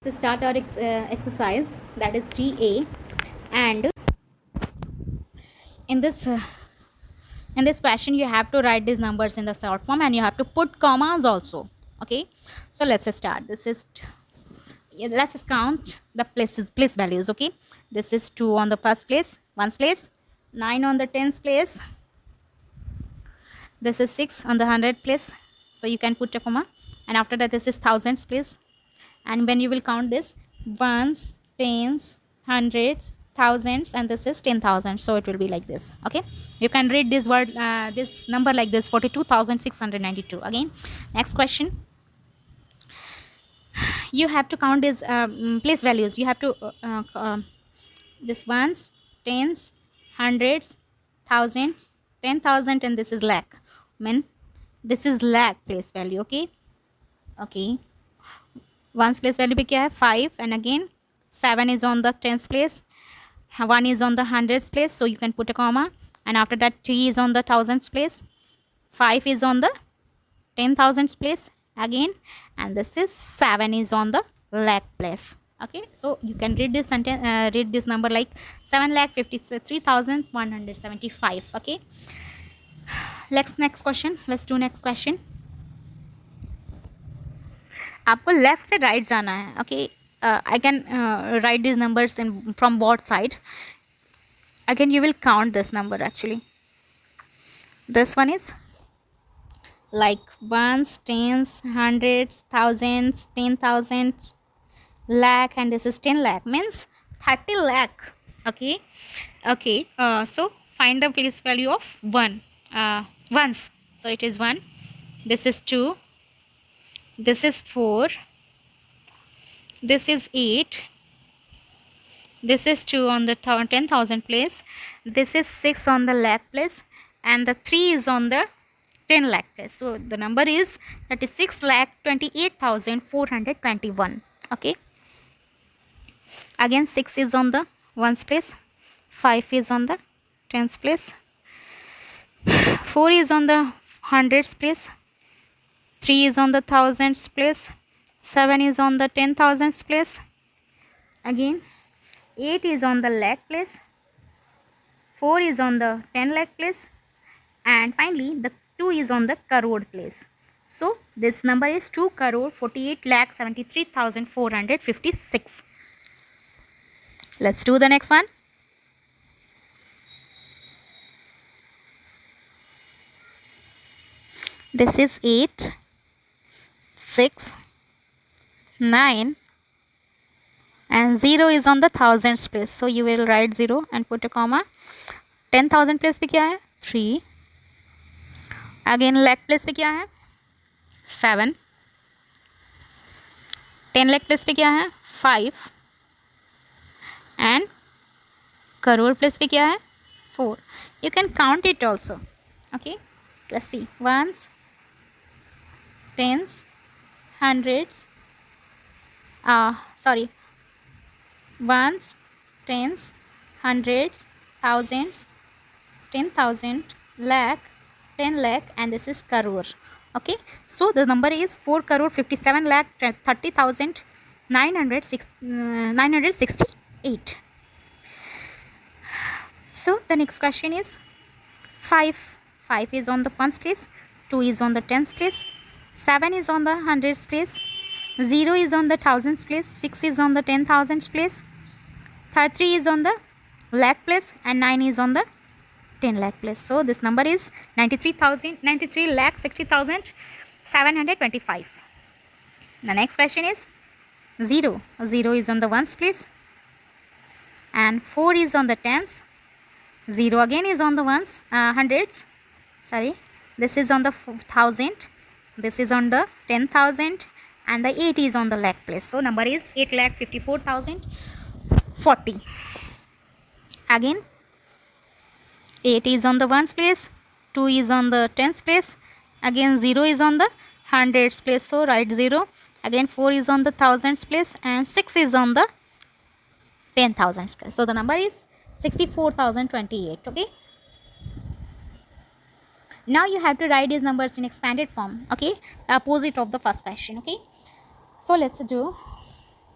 To start our exercise, that is 3a, and in this uh, in this question you have to write these numbers in the short form and you have to put commas also. Okay, so let's start. Let's just count the place values. Okay, this is 2 on the first place, ones place, 9 on the tens place, this is 6 on the hundred place, so you can put a comma, and after that this is thousands place. And when you will count this, ones, tens, hundreds, thousands, and this is 10,000, so it will be like this. Okay, you can read this word, this number like this, 42,692. Again, next question, you have to count these place values. You have to this ones, tens, hundreds, thousands, 10,000, and this is lakh. Mean this is lakh place value. Okay, okay, ones place value भी क्या है 5, and again 7 is on the tens place, 1 is on the hundreds place, so you can put a comma, and after that 3 is on the thousands place, 5 is on the 10,000s place again, and this is 7 is on the lakh place. Okay, so you can read this sentence, read this number like 7,53,175. Okay, next question. Let's do next question. आपको left से right जाना है. Okay, I can write these numbers from both side. Again you will count this number. Actually this one is like ones, tens, hundreds, thousands, 10,000, lakh, and this is 10 lakh, means 30 lakh. Okay, okay, so find the place value of 1 ones. So it is 1, this is 2, this is 4, this is 8, this is 2 on the 10,000 place, this is 6 on the lakh place, and the 3 is on the 10 lakh place. So the number is 36,28,421. Okay, again 6 is on the ones place, 5 is on the tens place, 4 is on the hundreds place, 3 is on the thousands place, 7 is on the 10,000s place, again 8 is on the lakh place, 4 is on the 10 lakh place, and finally the 2 is on the crore place. So this number is 2,48,73,456. Let's do the next one. This is 8, 6, 9, and 0 is on the thousands place, so you will write 0 and put a comma. 10,000 place पे क्या है 3, again lakh place पे क्या है 7, 10 lakh place पे क्या है 5, and crore place पे क्या है 4. You can count it also. Okay, let's see. Ones, tens, hundreds, ones, tens, hundreds, thousands, 10,000, lakh, 10 lakh, and this is crore. Okay, so the number is 4,57,30,968. So the next question is 5. 5 is on the ones place, 2 is on the tens place, 7 is on the hundreds place, 0 is on the thousands place, 6 is on the 10,000s place, 3 is on the lakh place, and 9 is on the 10 lakh place. So this number is 93,60,725. The next question is 0. 0 is on the ones place, and 4 is on the tens, 0 again is on the ones, hundreds, sorry, this is on the thousand, this is on the 10,000, and the 8 is on the lakh place. So number is 8,54,040. Again 8 is on the ones place, 2 is on the tens place, again 0 is on the hundreds place, so write 0, again 4 is on the thousands place, and 6 is on the 10,000s place. So the number is 64,028. Okay, now you have to write these numbers in expanded form. Okay, the opposite of the first question. Okay, so let's do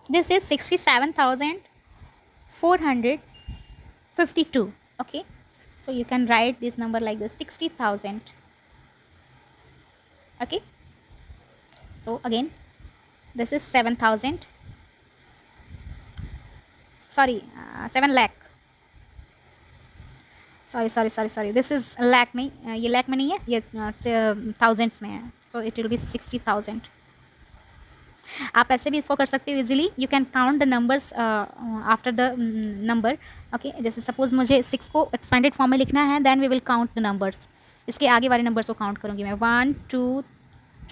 This is 67,452. Okay, so you can write this number like this, 60,000. Okay, so again, this is 7,000, sorry, 7 lakh, sorry, this is lakh नहीं, ये lakh में नहीं है, ये thousands में है, so it will be 60,000. आप ऐसे भी इसको कर सकते हो easily, you can count the numbers after the number. Okay, जैसे सपोज मुझे 6 को एक्सपेंडेड फॉर्म में लिखना है, then we will count the numbers. इसके आगे वाले नंबर्स को काउंट करूँगी मैं. 1 2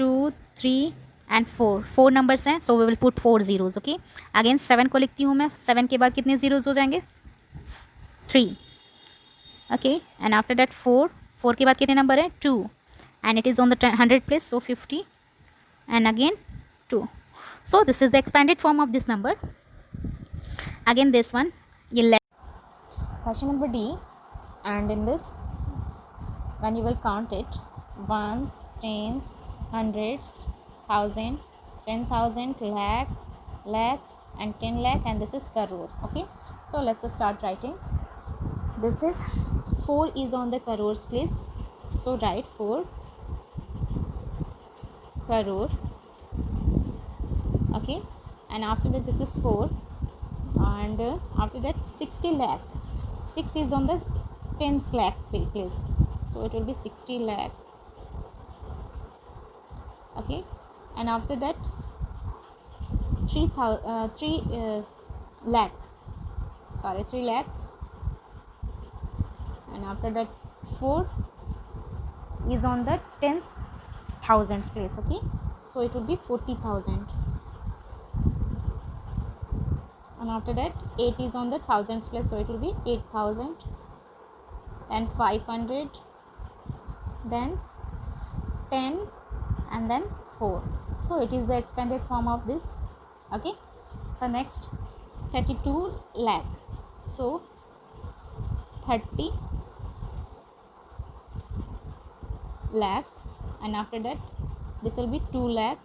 2 3 एंड 4 नंबर्स हैं, so we will put 4 zeros. Okay, again 7 को लिखती हूँ मैं. 7 के बाद कितने zeros हो जाएंगे? 3. ओके, एंड आफ्टर दैट 4 के बाद कितने नंबर है? 2, and it is on the 100 place, so 50, and again 2. So this is the expanded form of this number. Again this one, question number D, and in this, when you will count it, ones, tens, hundreds, thousand, 10,000, lakh and 10 lakh, and this is crore. Okay, so let's start writing. This is 4 is on the crores place, so write 4 crore. Okay, and after that this is 4, and after that 60 lakh. 6 is on the 10th lakh place, so it will be 60 lakh. Okay, and after that 3 lakh, 3 lakh, and after that 4 is on the 10th thousands place. Okay, so it will be 40,000. And after that 8 is on the thousands place, so it will be 8,000, then 500, then 10, and then 4. So it is the expanded form of this. Okay, so next 32 lakh, so 30 lakh, and after that this will be 2 lakh,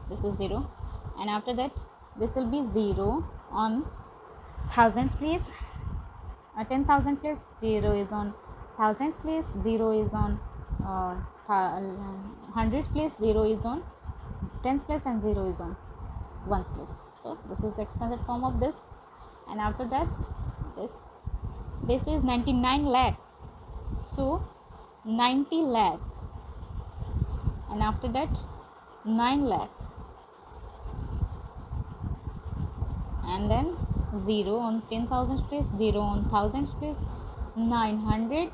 this is 0, and after that this will be 0 on thousands place, 10,000 place, 0 is on thousands place, 0 is on hundreds place, 0 is on tens place, and 0 is on ones place. So this is the expanded form of this. And after that this is 99 lakh, so 90 lakh, and after that 9 lakh, and then 0 on 10,000 place, 0 on thousands place, 900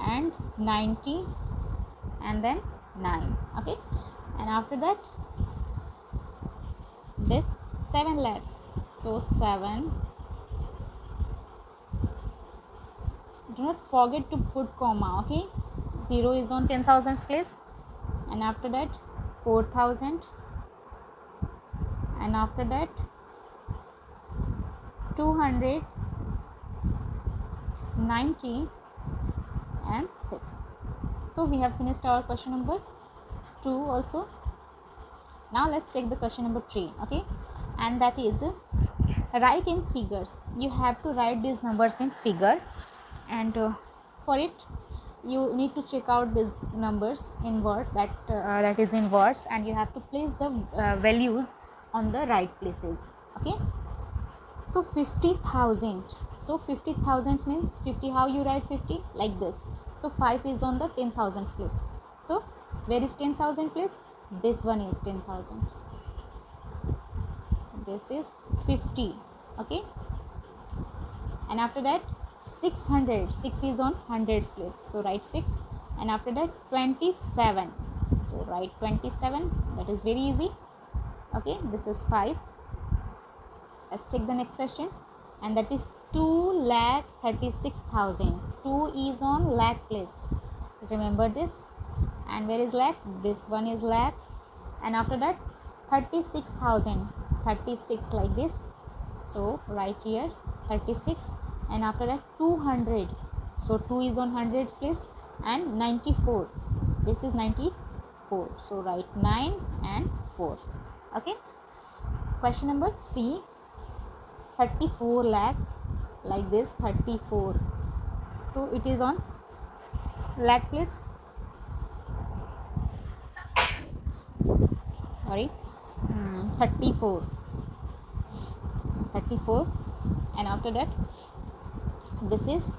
and 90, and then 9. Okay, and after that this 7 lakh, so 7. Do not forget to put comma. Okay, 0 is on 10,000 place, and after that 4,000, and after that 290 and 6. So we have finished our question number 2 also. Now let's check the question number 3. Okay, and that is write in figures. You have to write these numbers in figure, and for it you need to check out these numbers in word, that is in words, and you have to place the values on the right places. Okay, so 50,000, so 50,000 means 50. How you write 50? Like this. So 5 is on the 10,000 place, so where is 10,000 place? This one is 10,000, this is 50. Okay, and after that 600, 6 is on hundreds place, so write 6, and after that 27, so write 27. That is very easy. Okay, this is 5. Let's check the next question, and that is 2,36,000. 2 is on lakh place, remember this. And where is lakh? This one is lakh, and after that 36,000, 36 like this, so write here 36, and after that 200, so 2 is on hundreds place, and 94, this is 94. 4. So write 9 and 4. Okay. Question number C, 34 lakh, like this, 34. So it is on lakh place. Sorry, 34. 34, and after that this is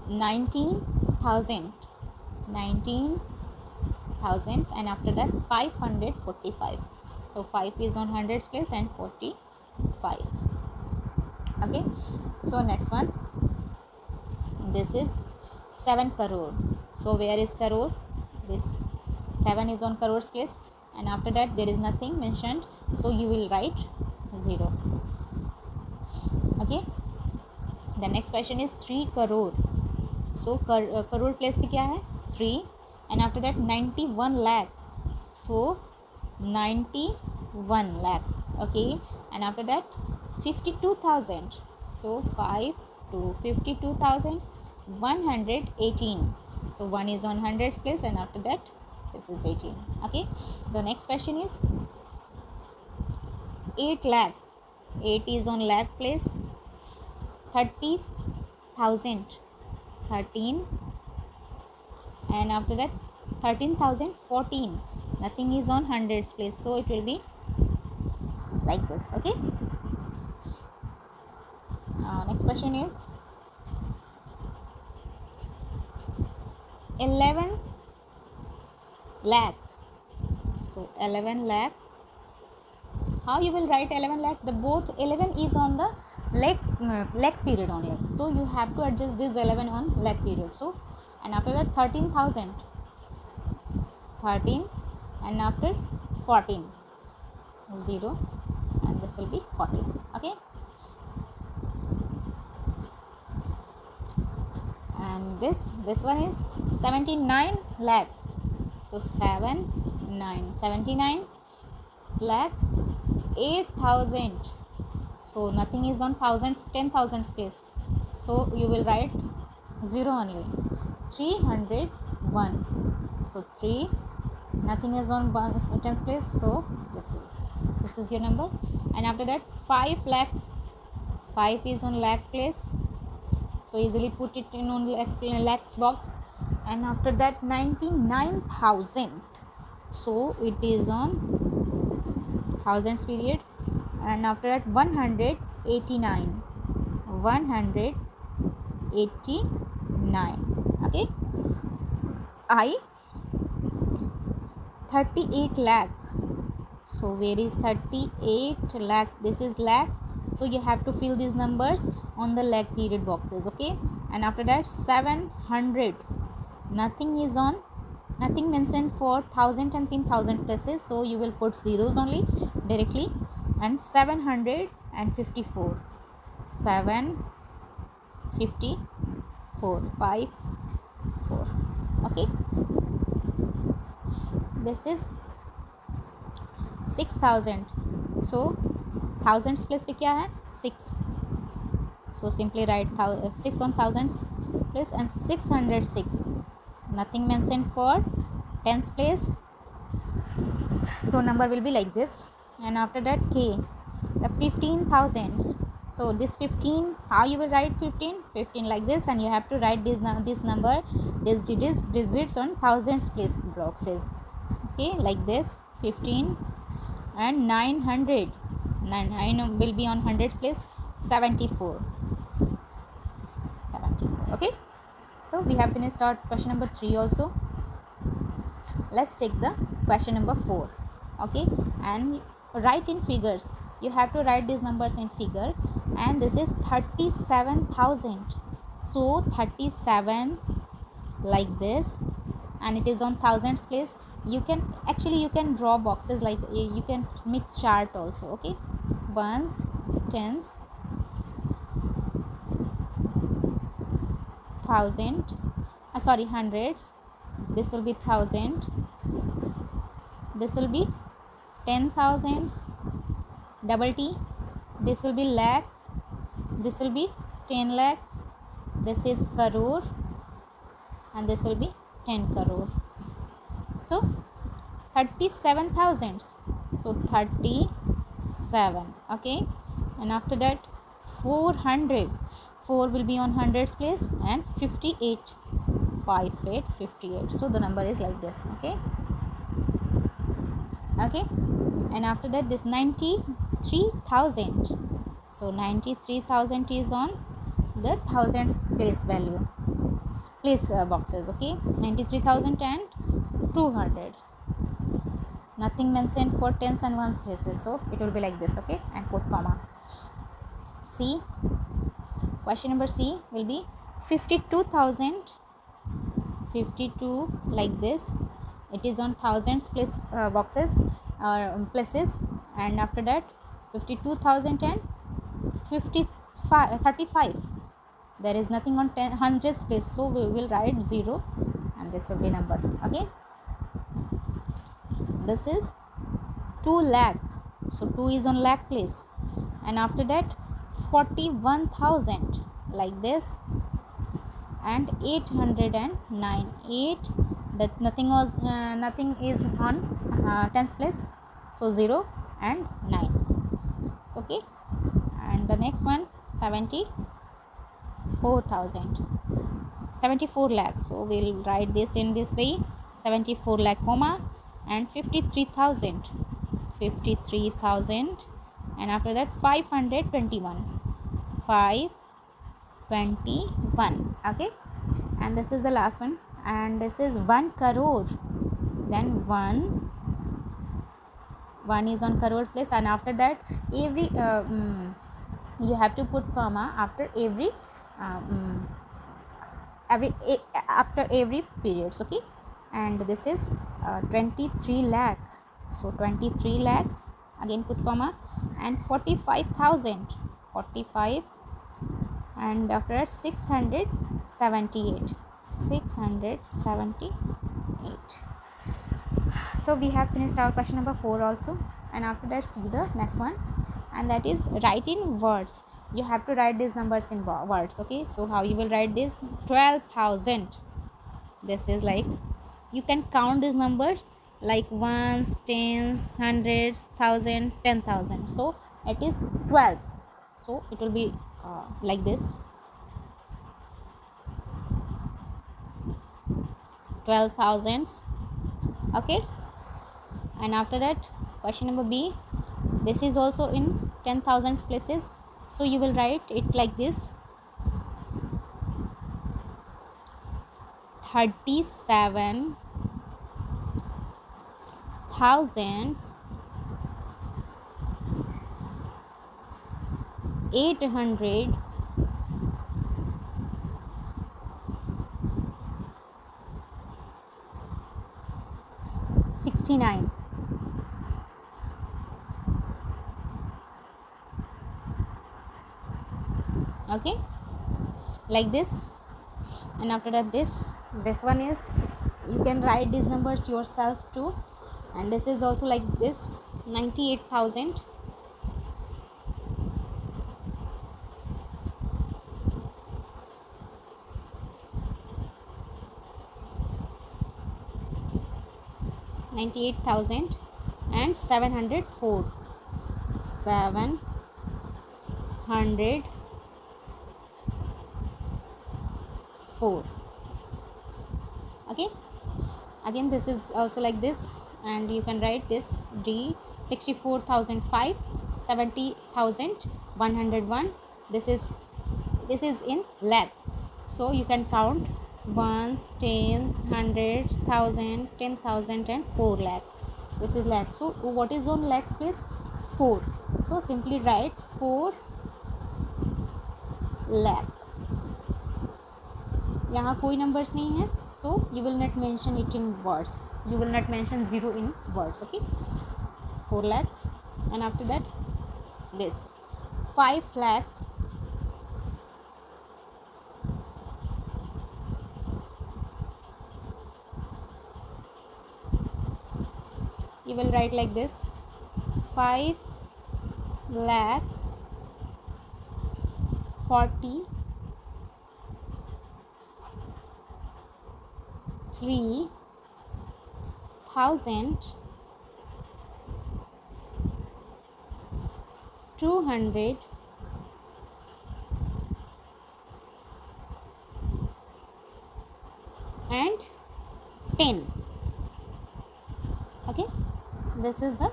19,000, 19,000, and after that 545. So 5 is on hundreds place and 45. Okay. So next one, this is 7 crore. So where is crore? This 7 is on crores place, and after that there is nothing mentioned, so you will write 0. Okay. The next question is 3 crore. So crore place पे क्या है? 3, and after that 91 lakh. So 91 lakh. Okay, and after that 52,000. So 5 to 52,118. So 1 is on hundreds place, and after that this is 18. Okay. The next question is 8 lakh. 8 is on lakh place. 30,000. 13, and after that 13,014. Nothing is on hundreds place, so it will be like this. Okay. Next question is 11 lakh. So 11 lakh. How you will write 11 lakh? The both 11 is on the lakhs period only, so you have to adjust this 11 on lakh period. So, and after that 13,000, 13, and after 14, 0, and this will be 14. Okay. And this one is 79 lakh. So 79 lakh 8,000. So nothing is on thousands, 10,000 space, so you will write 0 only. 301. So 3, nothing is on tens place, so this is your number. And after that 5 lakh. 5 is on lakh place, so easily put it in on lakhs box. And after that 99,000. So it is on thousands period, and after that 189. 189. Okay. I 38 lakh. So where is 38 lakh? This is lakh, so you have to fill these numbers on the lakh period boxes. Okay. And after that 700. Nothing is on, nothing mentioned for 1,000 and 10,000 places, so you will put zeros only directly. And 754. 754. 5 4. Okay. This is 6,000. So thousands place पे क्या है? 6. So simply write 6 on thousands place, and 606. Nothing mentioned for tens place, so number will be like this. And after that K, the 15,000. So this 15, how you will write 15 like this, and you have to write this number, this digits on thousands place boxes. Okay, like this 15. And 900. 9 will be on hundreds place. 74. Okay. So we have finished our question number 3 also. Let's check the question number 4. Okay, and write in figures. You have to write these numbers in figure, and this is 37,000. So 37 like this, and it is on thousands place. You can draw boxes, like you can make chart also. Okay, ones, tens, thousand, hundreds. This will be thousand. This will be 10,000s. Double T. This will be lakh. This will be 10 lakh. This is crore, and this will be 10 crore. So 37,000, so 37. Okay, and after that 400, 4 will be on hundreds place, and 58, 58, 58. So the number is like this. Okay, okay, and after that this 93,000, so 93,000 is on the thousands place value, place boxes. Okay, 93,000 and 200, nothing mentioned for tens and ones places, so it will be like this. Okay, and put comma. C, question number C will be 52,000, 52 like this, it is on thousands place boxes or places, and after that 52,000 and 55, 35, there is nothing on 10 hundreds place, so we will write 0 and this will be number. Okay, this is 2 lakh, so 2 is on lakh place, and after that 41,000 like this, and 809, 8, that nothing was nothing is on tens place, so 0 and 9. So okay, and the next one 74,000, 74 lakhs, so we'll write this in this way, 74 lakh comma, and 53,000, 53,000, and after that 521, 521. Okay, and this is the last one, and this is 1 crore, then 1 is on crore place, and after that every you have to put comma after every after every periods. Okay, and this is 23 lakh, so 23 lakh, again put comma, and 45,000, 45, and after that 678, 678. So we have finished our question number 4 also, and after that see the next one, and that is write in words. You have to write these numbers in words. Okay, so how you will write this? 12,000, this is like, you can count these numbers like ones, tens, hundreds, thousand, 10,000, so it is 12, so it will be like this, 12,000s. Okay, and after that question number B, this is also in 10,000s places, so you will write it like this, 37,000 800 69. Okay, like this, and after that this one is, you can write these numbers yourself too, and this is also like this, 98,000, and 704, 704. Okay, again this is also like this, and you can write this D, 64,005, 70,101. This is in lakh, so you can count ones, tens, hundreds, thousand, 10,000, and 4 lakh. This is lakh. So what is on lakhs place? 4. So simply write 4 lakh. यहाँ कोई numbers नहीं है, so you will not mention it in words. You will not mention 0 in words. Okay, 4 lakhs, and after that this 5 lakh, you will write like this, 5 lakh 43 210. Okay, this is the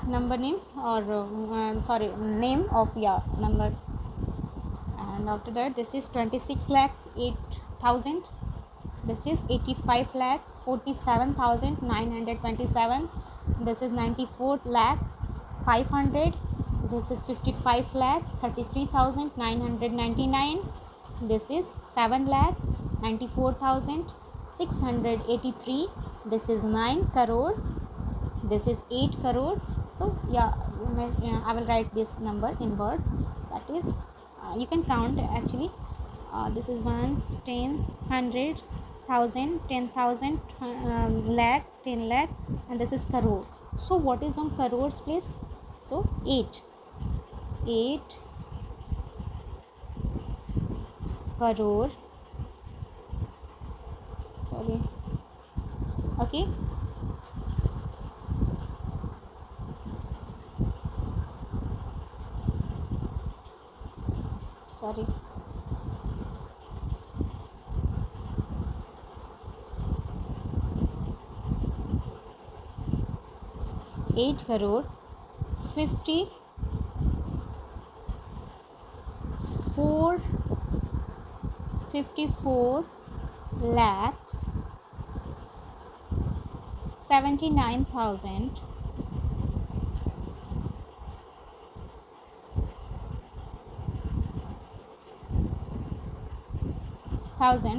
number name, or sorry, name of your number. And after that, this is 26 lakh 8,000. This is 85 lakh 47,927. This is 94 lakh 500. This is 55 lakh 33,999. This is 7 lakh 94,683. This is 9 crore. This is 8 crore. So yeah, I will write this number in word. That is, you can count actually. This is ones, tens, hundreds, thousand, 10,000, lakh, 10 lakh, and this is crore. So what is on crores place? So 8 crore. Sorry. Okay. Sorry. 8 crore 54 lakhs 79,000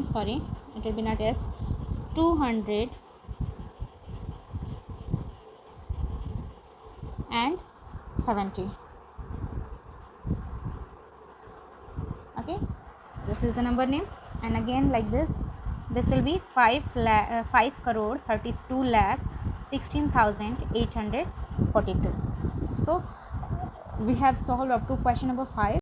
sorry, it will be not S, 270. Okay, this is the number name. And again like this will be 5 crore 32 lakh 16,842. So we have solved up to question number 5.